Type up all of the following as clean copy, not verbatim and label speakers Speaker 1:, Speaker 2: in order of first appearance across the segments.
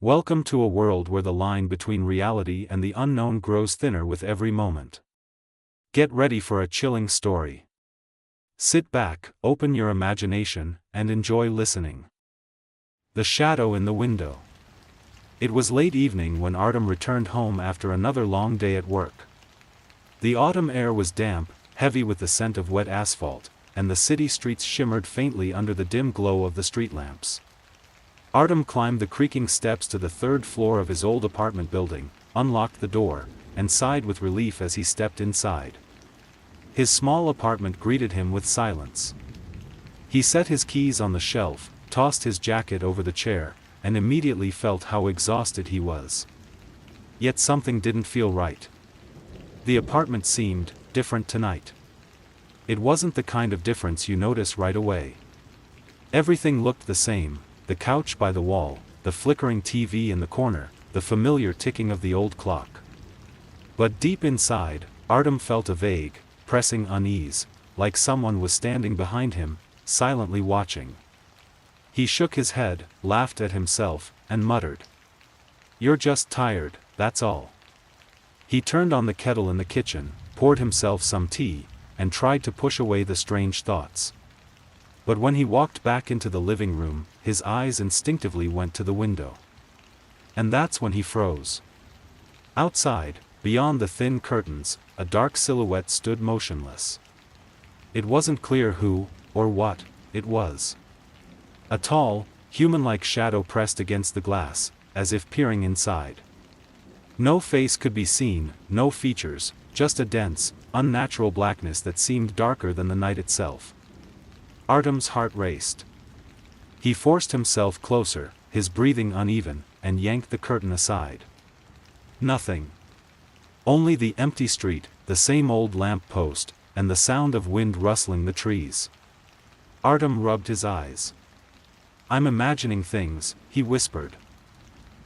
Speaker 1: Welcome to a world where the line between reality and the unknown grows thinner with every moment. Get ready for a chilling story. Sit back, open your imagination, and enjoy listening. The Shadow in the Window. It was late evening when Artem returned home after another long day at work. The autumn air was damp, heavy with the scent of wet asphalt, and the city streets shimmered faintly under the dim glow of the street lamps. Artem climbed the creaking steps to the third floor of his old apartment building, unlocked the door, and sighed with relief as he stepped inside. His small apartment greeted him with silence. He set his keys on the shelf, tossed his jacket over the chair, and immediately felt how exhausted he was. Yet something didn't feel right. The apartment seemed different tonight. It wasn't the kind of difference you notice right away. Everything looked the same: the couch by the wall, the flickering TV in the corner, the familiar ticking of the old clock. But deep inside, Artem felt a vague, pressing unease, like someone was standing behind him, silently watching. He shook his head, laughed at himself, and muttered, "You're just tired, that's all." He turned on the kettle in the kitchen, poured himself some tea, and tried to push away the strange thoughts. But when he walked back into the living room, his eyes instinctively went to the window. And that's when he froze. Outside, beyond the thin curtains, a dark silhouette stood motionless. It wasn't clear who, or what, it was. A tall, human-like shadow pressed against the glass, as if peering inside. No face could be seen, no features, just a dense, unnatural blackness that seemed darker than the night itself. Artem's heart raced. He forced himself closer, his breathing uneven, and yanked the curtain aside. Nothing. Only the empty street, the same old lamp post, and the sound of wind rustling the trees. Artem rubbed his eyes. "I'm imagining things," he whispered.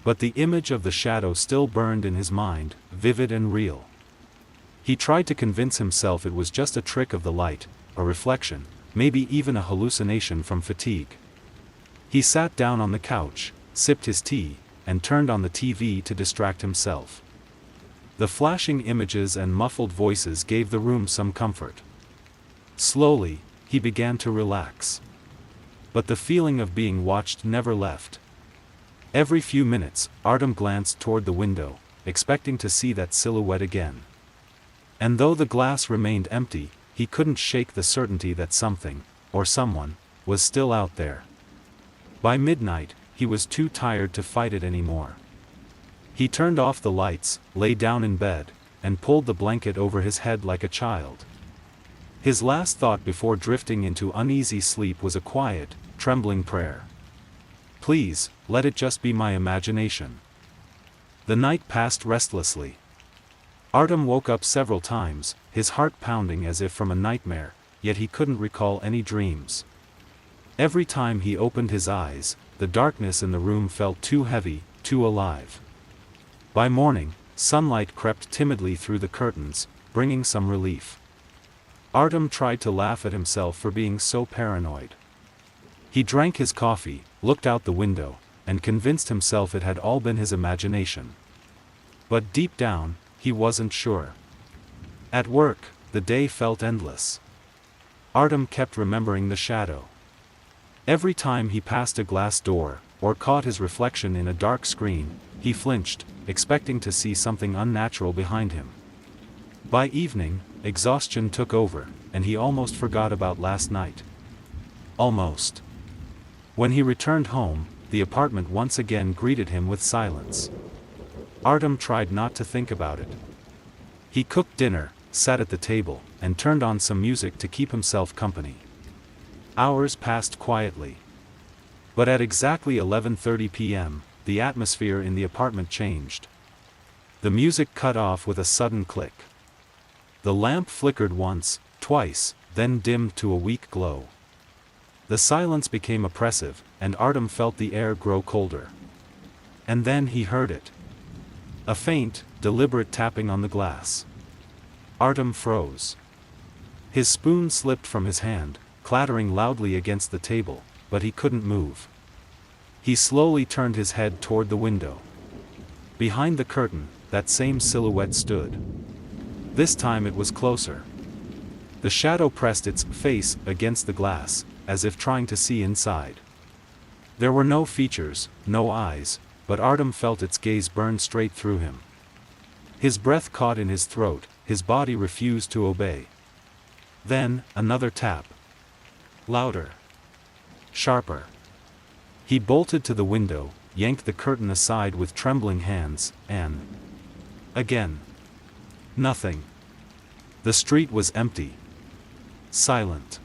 Speaker 1: But the image of the shadow still burned in his mind, vivid and real. He tried to convince himself it was just a trick of the light, a reflection, maybe even a hallucination from fatigue. He sat down on the couch, sipped his tea, and turned on the TV to distract himself. The flashing images and muffled voices gave the room some comfort. Slowly, he began to relax. But the feeling of being watched never left. Every few minutes, Artem glanced toward the window, expecting to see that silhouette again. And though the glass remained empty, he couldn't shake the certainty that something, or someone, was still out there. By midnight, he was too tired to fight it anymore. He turned off the lights, lay down in bed, and pulled the blanket over his head like a child. His last thought before drifting into uneasy sleep was a quiet, trembling prayer. "Please, let it just be my imagination." The night passed restlessly. Artem woke up several times, his heart pounding as if from a nightmare, yet he couldn't recall any dreams. Every time he opened his eyes, the darkness in the room felt too heavy, too alive. By morning, sunlight crept timidly through the curtains, bringing some relief. Artem tried to laugh at himself for being so paranoid. He drank his coffee, looked out the window, and convinced himself it had all been his imagination. But deep down, he wasn't sure. At work, the day felt endless. Artem kept remembering the shadow. Every time he passed a glass door, or caught his reflection in a dark screen, he flinched, expecting to see something unnatural behind him. By evening, exhaustion took over, and he almost forgot about last night. Almost. When he returned home, the apartment once again greeted him with silence. Artem tried not to think about it. He cooked dinner, sat at the table, and turned on some music to keep himself company. Hours passed quietly. But at exactly 11:30 p.m., the atmosphere in the apartment changed. The music cut off with a sudden click. The lamp flickered once, twice, then dimmed to a weak glow. The silence became oppressive, and Artem felt the air grow colder. And then he heard it. A faint, deliberate tapping on the glass. Artem froze. His spoon slipped from his hand, clattering loudly against the table, but he couldn't move. He slowly turned his head toward the window. Behind the curtain, that same silhouette stood. This time it was closer. The shadow pressed its face against the glass, as if trying to see inside. There were no features, no eyes, but Artem felt its gaze burn straight through him. His breath caught in his throat, his body refused to obey. Then, another tap. Louder. Sharper. He bolted to the window, yanked the curtain aside with trembling hands, and... again. Nothing. The street was empty. Silent.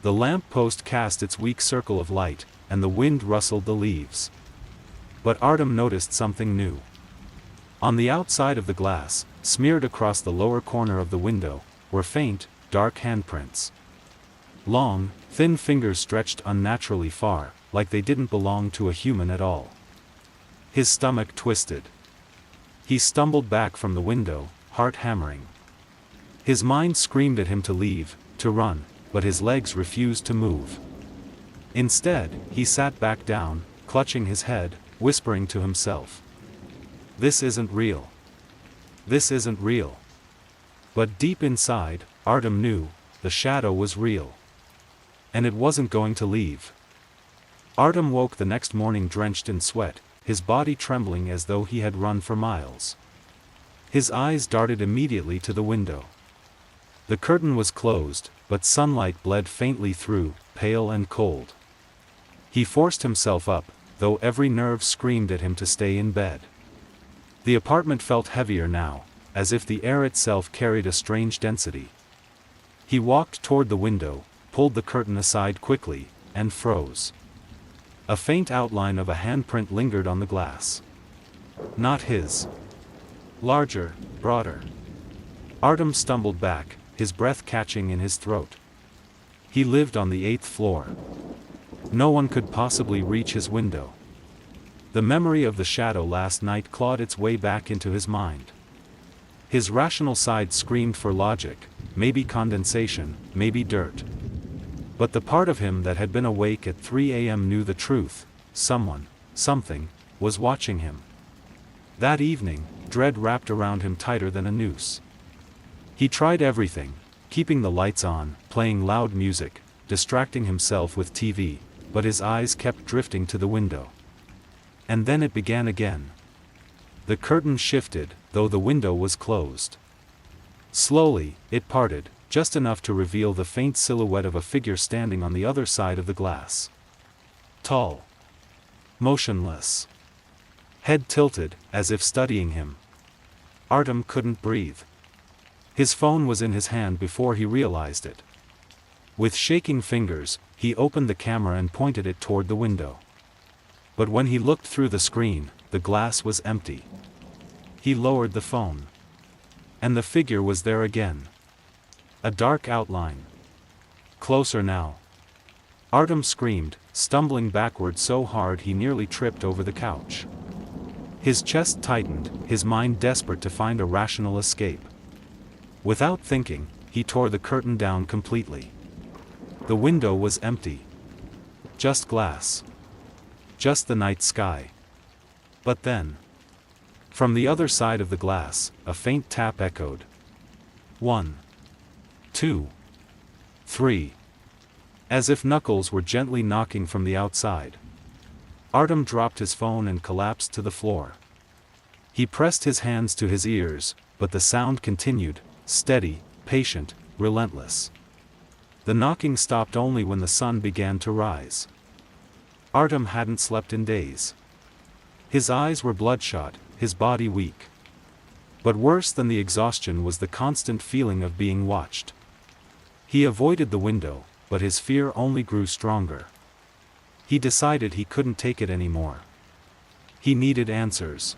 Speaker 1: The lamp post cast its weak circle of light, and the wind rustled the leaves. But Artem noticed something new. On the outside of the glass, smeared across the lower corner of the window, were faint, dark handprints. Long, thin fingers stretched unnaturally far, like they didn't belong to a human at all. His stomach twisted. He stumbled back from the window, heart hammering. His mind screamed at him to leave, to run, but his legs refused to move. Instead, he sat back down, clutching his head, whispering to himself. This isn't real. This isn't real. But deep inside, Artem knew, the shadow was real. And it wasn't going to leave. Artem woke the next morning drenched in sweat, his body trembling as though he had run for miles. His eyes darted immediately to the window. The curtain was closed, but sunlight bled faintly through, pale and cold. He forced himself up, though every nerve screamed at him to stay in bed. The apartment felt heavier now, as if the air itself carried a strange density. He walked toward the window, pulled the curtain aside quickly, and froze. A faint outline of a handprint lingered on the glass. Not his. Larger, broader. Artem stumbled back, his breath catching in his throat. He lived on the 8th floor. No one could possibly reach his window. The memory of the shadow last night clawed its way back into his mind. His rational side screamed for logic, maybe condensation, maybe dirt. But the part of him that had been awake at 3 a.m. knew the truth: someone, something, was watching him. That evening, dread wrapped around him tighter than a noose. He tried everything, keeping the lights on, playing loud music, distracting himself with TV, but his eyes kept drifting to the window. And then it began again. The curtain shifted, though the window was closed. Slowly, it parted, just enough to reveal the faint silhouette of a figure standing on the other side of the glass. Tall. Motionless. Head tilted, as if studying him. Artem couldn't breathe. His phone was in his hand before he realized it. With shaking fingers, he opened the camera and pointed it toward the window. But when he looked through the screen, the glass was empty. He lowered the phone. And the figure was there again. A dark outline. Closer now. Artem screamed, stumbling backward so hard he nearly tripped over the couch. His chest tightened, his mind desperate to find a rational escape. Without thinking, he tore the curtain down completely. The window was empty. Just glass. Just the night sky. But then, from the other side of the glass, a faint tap echoed. 1, 2, 3. As if knuckles were gently knocking from the outside. Artem dropped his phone and collapsed to the floor. He pressed his hands to his ears, but the sound continued, steady, patient, relentless. The knocking stopped only when the sun began to rise. Artem hadn't slept in days. His eyes were bloodshot, his body weak. But worse than the exhaustion was the constant feeling of being watched. He avoided the window, but his fear only grew stronger. He decided he couldn't take it anymore. He needed answers.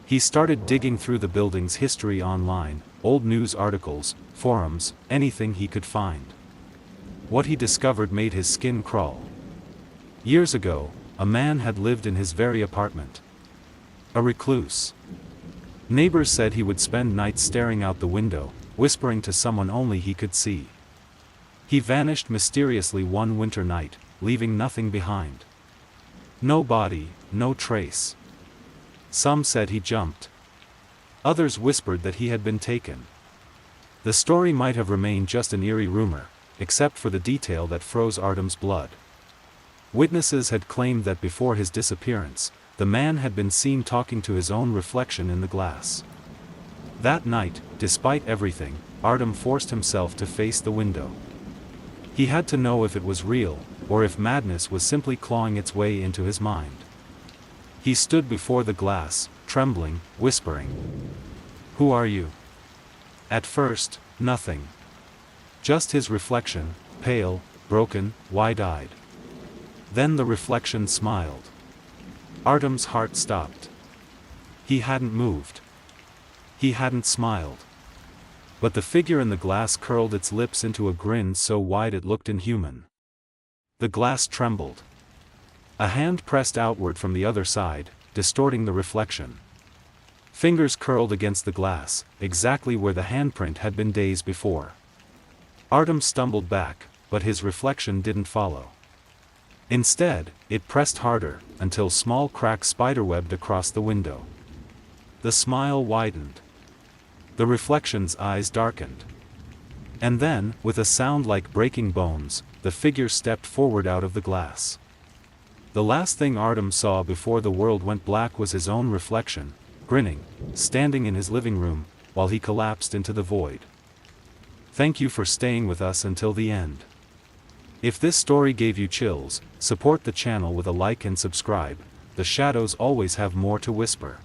Speaker 1: He started digging through the building's history online, old news articles, forums, anything he could find. What he discovered made his skin crawl. Years ago, a man had lived in his very apartment. A recluse. Neighbors said he would spend nights staring out the window, whispering to someone only he could see. He vanished mysteriously one winter night, leaving nothing behind. No body, no trace. Some said he jumped. Others whispered that he had been taken. The story might have remained just an eerie rumor, except for the detail that froze Artem's blood. Witnesses had claimed that before his disappearance, the man had been seen talking to his own reflection in the glass. That night, despite everything, Artem forced himself to face the window. He had to know if it was real, or if madness was simply clawing its way into his mind. He stood before the glass, trembling, whispering. "Who are you?" At first, nothing. Just his reflection, pale, broken, wide-eyed. Then the reflection smiled. Artem's heart stopped. He hadn't moved. He hadn't smiled. But the figure in the glass curled its lips into a grin so wide it looked inhuman. The glass trembled. A hand pressed outward from the other side, distorting the reflection. Fingers curled against the glass, exactly where the handprint had been days before. Artem stumbled back, but his reflection didn't follow. Instead, it pressed harder, until small cracks spiderwebbed across the window. The smile widened. The reflection's eyes darkened. And then, with a sound like breaking bones, the figure stepped forward out of the glass. The last thing Artem saw before the world went black was his own reflection, grinning, standing in his living room, while he collapsed into the void. Thank you for staying with us until the end. If this story gave you chills, support the channel with a like and subscribe. The shadows always have more to whisper.